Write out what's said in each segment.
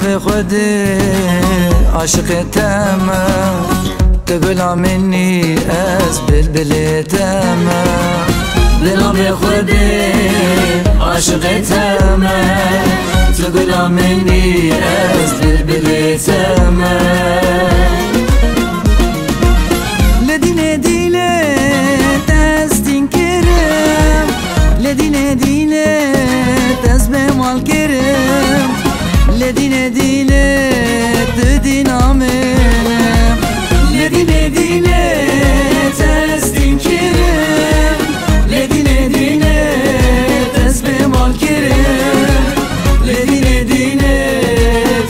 ناف خودی عاشق تمام تقول مني از بلبل تمام بناف خودی عاشق تمام تقول مني از بلبل تمام لدينا دينا تستين كرم لدينا دينا تسبح مال كرم لدينا دينا تدين عملم لدينا دينا تستين كرم لدينا دينا تسبح مال كرم لدينا دينا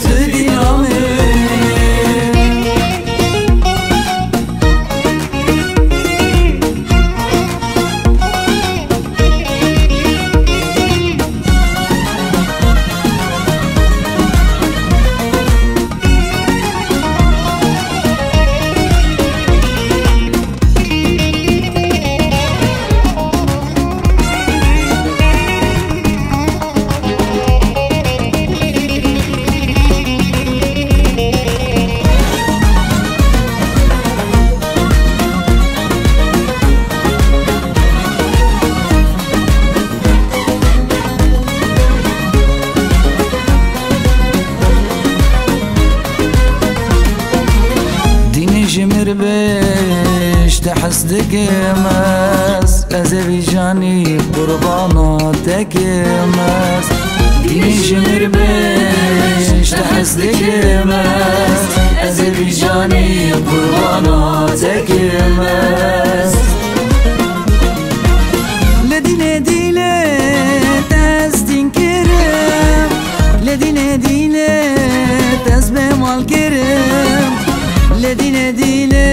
تدين عملم جمر بيش تحسدك ماس أزبي جاني قربانا تكماس ديني جمر بيش تحسدك ماس أزبي جاني قربانا تكماس لدينا دينا تستين كرم لدينا دينا تسبح مال كرم لدينا دينا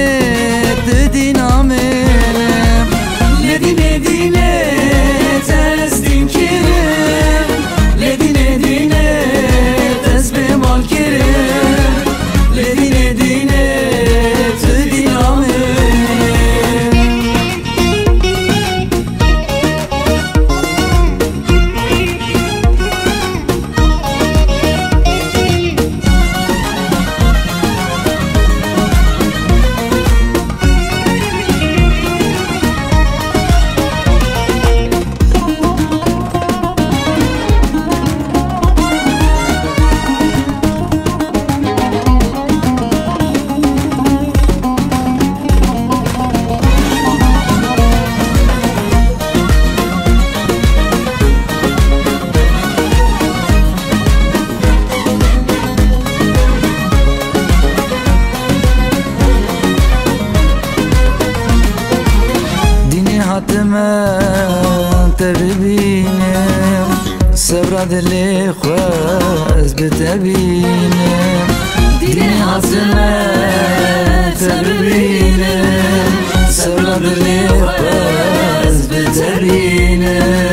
تدين عملم لدينا دينا تستين كرم لدينا دينا تسبح مال كرم لدينا دينا تدين عملم انت ببينم صبر دلي خواز بتبينم ديني عظمة انت ببينم صبر دلي خواز بتبينم